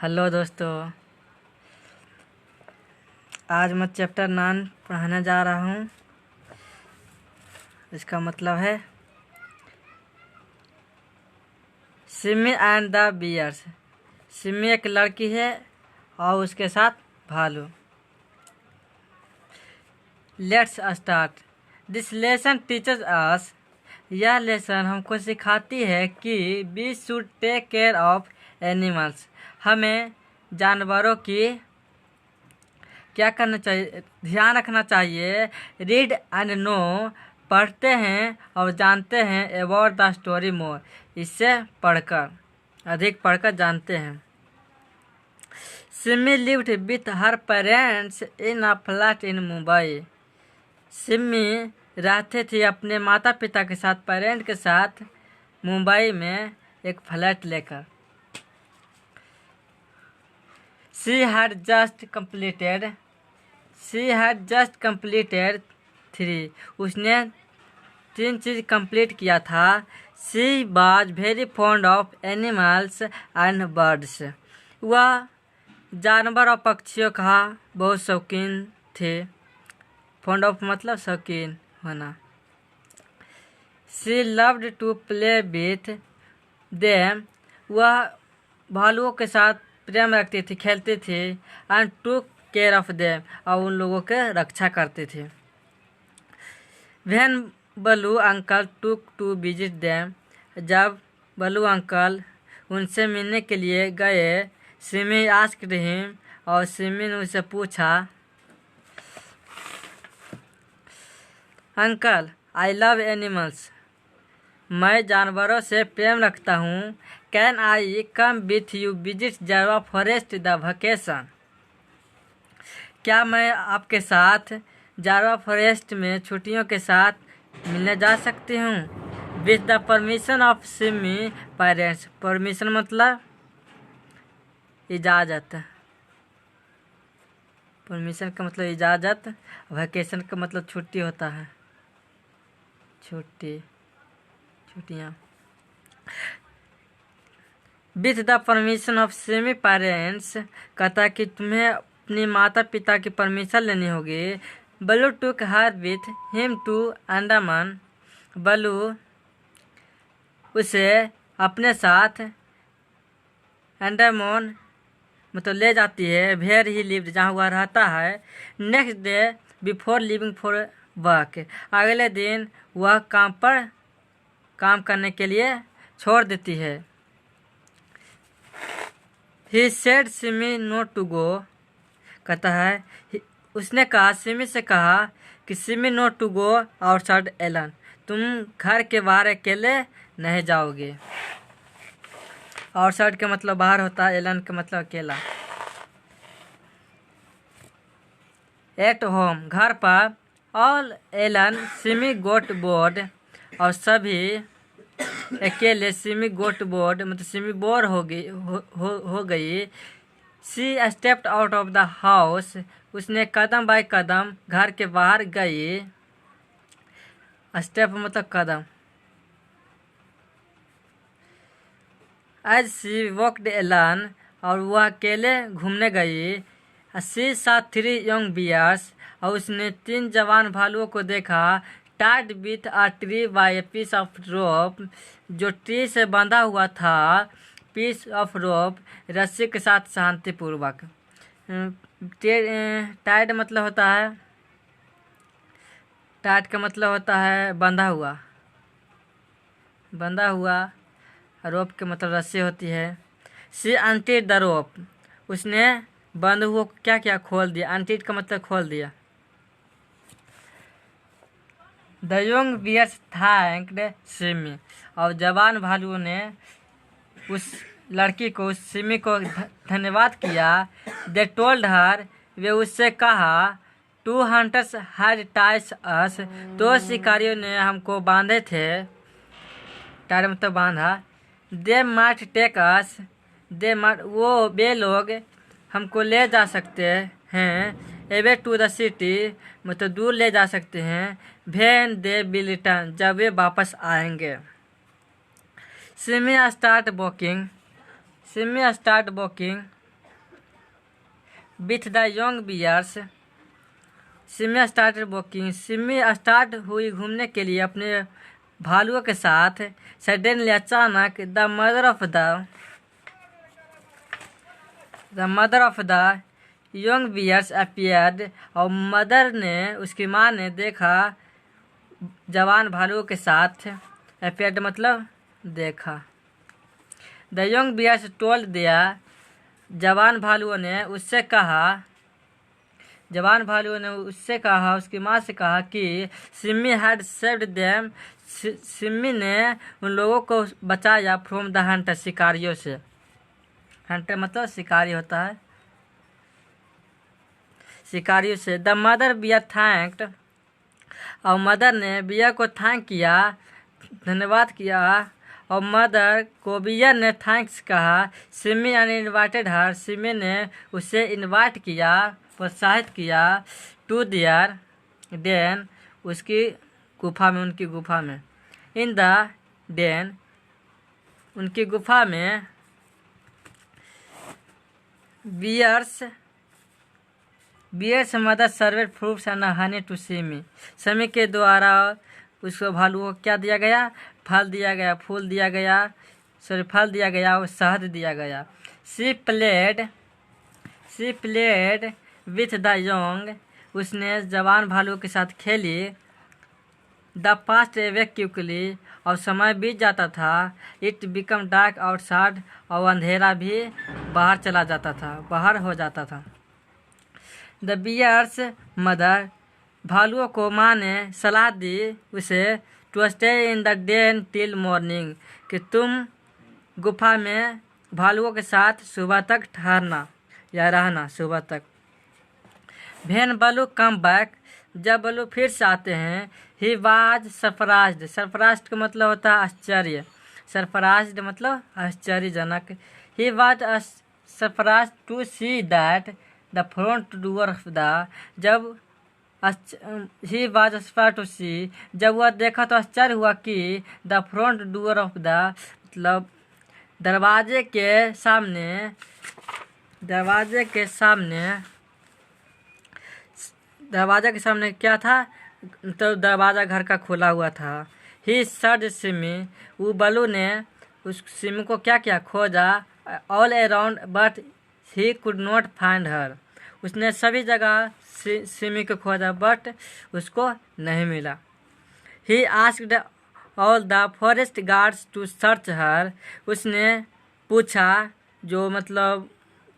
Hello दोस्तों, आज मैं चैप्टर 9 पढ़ाने जा रहा हूँ। इसका मतलब है Simi and the bears. Simi एक लड़की है और उसके साथ भालू। Let's start. This lesson teaches us. यह लेसन हमको सिखाती है कि we should take care of animals. हमें जानवरों की क्या करना चाहिए, ध्यान रखना चाहिए। रीड एंड नो, पढ़ते हैं और जानते हैं। अबाउट द स्टोरी मोर, इससे पढ़कर अधिक पढ़कर जानते हैं। Simi lived with her parents in a flat in Mumbai. Simi रहते थे अपने माता पिता के साथ, पेरेंट के साथ मुंबई में एक फ्लैट लेकर। She had just completed 3। उसने 3 चीज़ कंप्लीट किया था। She was very fond of animals and birds। वह जानवर और पक्षियों का बहुत शौकीन थे। फॉन्ड ऑफ मतलब शौकीन होना। She loved to play with them। वह भालुओं के साथ प्रेम रखती थी, खेलती थी। एंड टूक केयर ऑफ देम, और उन लोगों के रक्षा करती थी। व्हेन बलू अंकल टूक टू विजिट देम। जब बलू अंकल उनसे मिलने के लिए गए, सिमी आस्क्ड हिम, और सिमी ने उनसे पूछा, अंकल आई लव एनिमल्स। मैं जानवरों से प्रेम रखता हूँ। Can I come with you visit Java forest the vacation. क्या मैं आपके साथ जावा फॉरेस्ट में छुट्टियों के साथ मिलने जा सकती हूँ। With the permission of Simi parents. Permission मतलब इजाज़त। परमिशन का मतलब इजाज़त, वेकेशन का मतलब छुट्टी होता है, छुट्टियाँ। With the permission of Simi parents कहता है कि तुम्हें अपने माता पिता की परमिशन लेनी होगी। Baloo took her with him to Andaman. Baloo उसे अपने साथ अंडमान मतलब ले जाती है। वेयर ही लिव्ड, जहाँ वह रहता है। Next day before living for work. अगले दिन वह काम करने के लिए छोड़ देती है। He said Simi not to go. कहता है उसने कहा, सिमी से कहा कि Simi not to go outside alone. तुम घर के बाहर अकेले नहीं जाओगे। आउटसाइड का मतलब बाहर होता है, एलन का मतलब अकेला। एट होम, घर पर। ऑल एलन सिमी गोट बोर्ड, और सभी अकेले। सिमी गोट बोर्ड मतलब सिमी बोर हो गई। She stepped out of the house. उसने कदम बाय कदम घर के बाहर गई। स्टेप मतलब कदम। एज सी वॉकड एलन, और वह अकेले घूमने गई। सी सा 3 यंग बियर्स, और उसने 3 जवान भालुओं को देखा। Tied with a tree by a piece of rope, जो ट्री से बंधा हुआ था। पीस ऑफ रोप, रस्सी के साथ शांतिपूर्वक। टाइड मतलब होता है, टाइड का मतलब होता है बंधा हुआ। रोप के मतलब रस्सी होती है। सी अनटिड द रोप, उसने बंद हुआ क्या क्या खोल दिया। अनटिड का मतलब खोल दिया। The young bears thanked Simi, और जवान भालुओं ने उस लड़की को, उस सिमी को धन्यवाद किया। दे टोल्ड हर, वे उससे कहा, 2 हंटर्स हैड टाइड अस। 2 शिकारियों ने हमको बांधे थे। टाइड मतलब बांधा। दे माइट टेक अस, वे लोग हमको ले जा सकते हैं। एवे टू द सिटी मतलब दूर ले जा सकते हैं। व्हेन दे विल रिटर्न, जब वे वापस आएंगे। Simi start walking. With the young bears Simi started walking. Simi start हुई घूमने के लिए अपने भालुओं के साथ। सडनली अचानक the mother of the young bears appeared, और मदर ने उसकी माँ ने देखा जवान भालुओं के साथ। अपीयर्ड मतलब देखा। The young bears told their, जवान भालुओं ने उससे कहा उसकी माँ से कहा कि Simi had saved them, Simi ने उन लोगों को बचाया फ्रॉम द हंटर, शिकारियों से। हंटर मतलब शिकारी होता है, शिकारियों से। द मदर बियर थैंक्ड, और मदर ने बियर को थैंक किया, धन्यवाद किया, और मदर को बियर ने थैंक्स कहा। सिमी एंड इन्वाइटेड हर, सिमी ने उसे इनवाइट किया, प्रोत्साहित किया, टू देयर डेन, उसकी गुफा में, उनकी गुफा में। इन द डेन, उनकी गुफा में। Bears mother served fruits and honey to Simi, Simi के द्वारा उसको भालुओं को क्या दिया गया? फल दिया गया, फूल दिया गया, फल दिया गया और शहद दिया गया। She played with the young, उसने जवान भालुओं के साथ खेली। द पास्ट एवे क्विकली, और समय बीत जाता था। इट बिकम डार्क आउटसाइड, और अंधेरा भी बाहर चला जाता था, बाहर हो जाता था। द बियर्स मदर, भालुओं को माँ ने सलाह दी उसे, to stay in the den till morning, कि तुम गुफा में भालुओं के साथ सुबह तक ठहरना या रहना, सुबह तक। वेन बलू कम बैक, जब बलू फिर से आते हैं। ही वाज सरप्राइज्ड, सरप्राइज्ड का मतलब होता है आश्चर्य, सरप्राइज्ड मतलब आश्चर्यजनक। He was surprised to see that the front door of the, जब he was surprised to see, जब वह देखा तो आश्चर्य हुआ कि the front door of the मतलब दरवाजे के सामने क्या था? तो दरवाज़ा घर का खुला हुआ था। ही सर्च सिमी, वो बलू ने उस सिमी को क्या किया? खोजा। All around but he could not find her, उसने सभी जगह सिमी को खोजा बट उसको नहीं मिला। He asked all the forest guards to search her, उसने पूछा, जो मतलब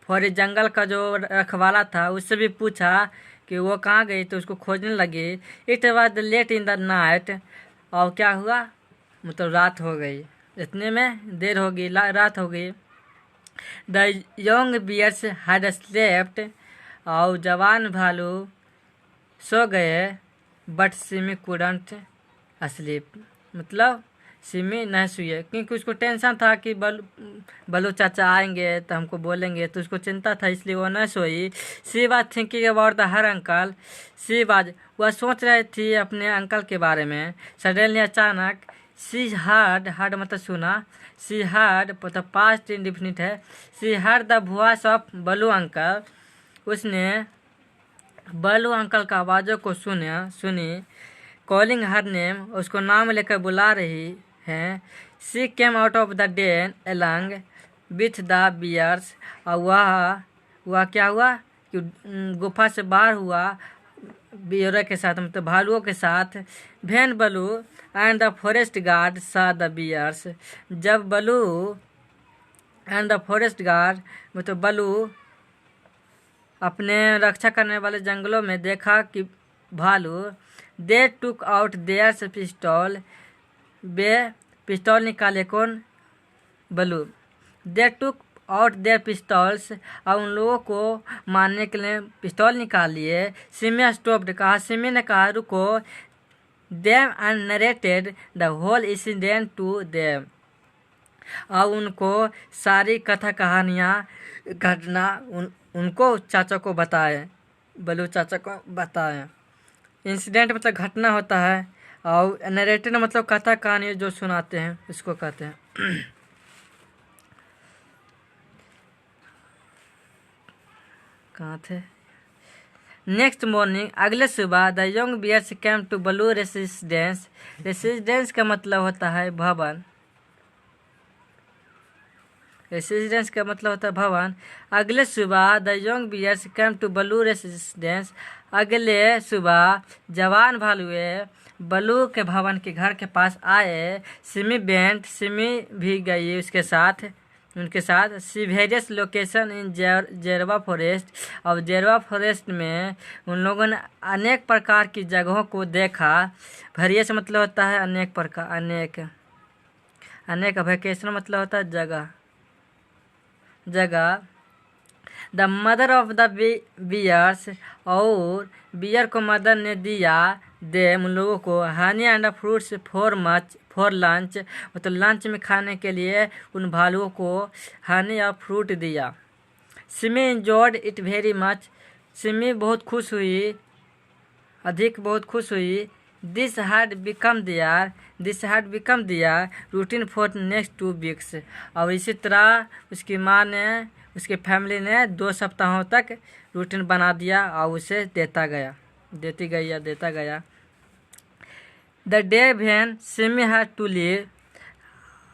फॉरेस्ट जंगल का जो रखवाला था उससे भी पूछा कि वो कहाँ गई, तो उसको खोजने लगी। It was late in the night, और क्या हुआ? मतलब रात हो गई, इतने में देर हो गई, रात हो गई। The young bears had slept, और जवान भालू सो गए। बट सिमी कुडंट स्लीप, मतलब सिमी नहीं सोई, क्योंकि उसको टेंशन था कि बलू चाचा आएंगे तो हमको बोलेंगे, तो उसको चिंता था, इसलिए वो नहीं सोई। She was thinking about the her uncle, वह सोच रही थी अपने अंकल के बारे में। सडनली अचानक, शी हर्ड मतलब सुना, शी हर्ड मतलब पास्ट इंडिफिनिट है। She heard the voice of Balu uncle, उसने बलू अंकल का आवाज़ों को सुनी। कॉलिंग हर नेम, उसको नाम लेकर बुला रही है। She came out of the den along with the bears, और वह क्या हुआ कि गुफा से बाहर हुआ बियर के साथ, मतलब भालुओं के साथ। When Balu and the forest guard saw the bears, जब Balu and the forest guard मतलब बलू अपने रक्षा करने वाले जंगलों में देखा कि भालू, दे टुक आउट देयर पिस्टल, वे पिस्तौल निकाले। कौन? बलू। दे टुक आउट देयर पिस्तौल्स, और उन लोगों को मारने के लिए पिस्तौल निकाल लिए। सिमी स्टॉप्ड, कहा, सिमी ने कहा रुको। Them and narrated the whole incident to them, और उनको सारी कथा कहानियाँ घटना उनको चाचा को बताए, बलू चाचा को बताए। इंसिडेंट मतलब घटना होता है, और नरेटेड मतलब कथा कहानी जो सुनाते हैं, इसको कहते हैं। कहाँ थे। नेक्स्ट मॉर्निंग, अगले सुबह, the young bears came to Balu residence. Residence का मतलब होता है भवन। रेसिडेंस का मतलब होता है भवन। अगले सुबह the young bears came to Balu residence. अगले सुबह जवान भालुए बलू के भवन के घर के पास आए। सिमी बेंट, सिमी भी गई उसके साथ, उनके साथ। सीवेरियस लोकेशन इन जेरवा फॉरेस्ट। अब जेरवा फॉरेस्ट में उन लोगों ने अनेक प्रकार की जगहों को देखा। वेरियस मतलब होता है अनेक प्रकार, अनेक वेकेशन मतलब होता है जगह। The mother of the bears, और बियर को मदर ने दिया देम लोगों को honey and fruits for lunch, मतलब लंच में खाने के लिए उन भालुओं को हनी और फ्रूट दिया। Simi enjoyed it very much, Simi बहुत खुश हुई, बहुत खुश हुई। This had become their routine for next 2 weeks. और इसी तरह उसकी माँ ने, उसकी फैमिली ने 2 सप्ताहों तक रूटीन बना दिया और उसे देता गया। The day when Simi had to leave,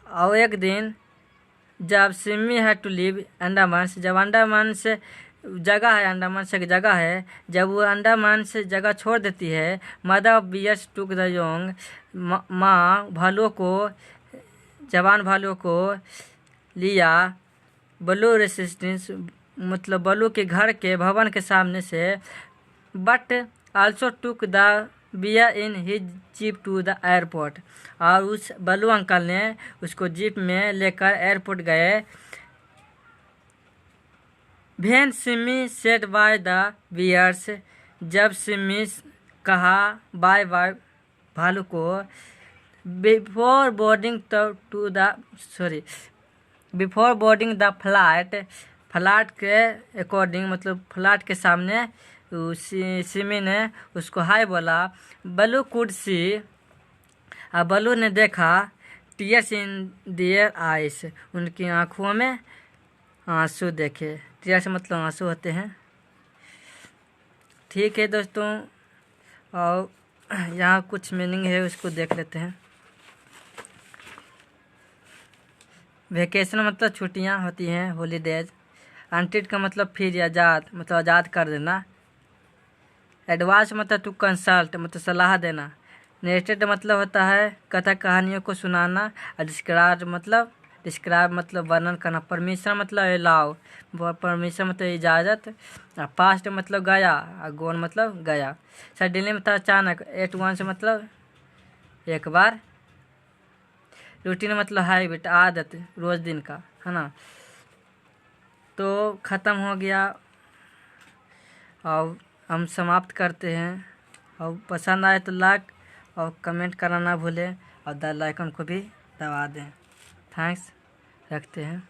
और एक दिन जब Simi had to leave Andaman से, जब अंडमान से जगह है, अंडमान से जगह है, जब वो अंडमान से जगह छोड़ देती है। Mother of bears took the young, माँ भालुओं को, जवान भालुओं को लिया ब्लू रेसिडेंस, मतलब बलू के घर के भवन के सामने से। But also took the bear in his jeep to the airport, और उस बलू अंकल ने उसको जीप में लेकर एयरपोर्ट गए। When Simi said bye the bears, जब सिमी कहा बाय बाय भालू को। बिफोर बोर्डिंग द फ्लाइट के अकॉर्डिंग, मतलब फ्लाइट के सामने सिमी ने उसको हाय बोला। बलू कुड सी, और बलू ने देखा टीयर्स इन देयर आइस, उनकी आँखों में आंसू देखे। टीयर्स मतलब आंसू होते हैं। ठीक है दोस्तों, और यहाँ कुछ मीनिंग है उसको देख लेते हैं। वेकेशन मतलब छुट्टियाँ होती हैं, हॉलीडेज। अनटिड का मतलब फिर आज़ाद, मतलब आज़ाद कर देना। एडवाइस मतलब टू कंसल्ट, मतलब सलाह देना। नेरेटेड मतलब होता है कथा कहानियों को सुनाना। और डिस्क्राइब मतलब वर्णन करना। परमिशन मतलब अलाउ, परमिशन मतलब इजाज़त। पास्ट मतलब गया, और गोन मतलब गया। सडनली मतलब अचानक। एट वंस मतलब एक बार। रूटीन मतलब हैबिट, आदत, रोज़ दिन का, है ना। तो ख़त्म हो गया, और हम समाप्त करते हैं। और पसंद आए तो लाइक और कमेंट करना ना भूलें, और बेल आइकन को भी दबा दें। थैंक्स, रखते हैं।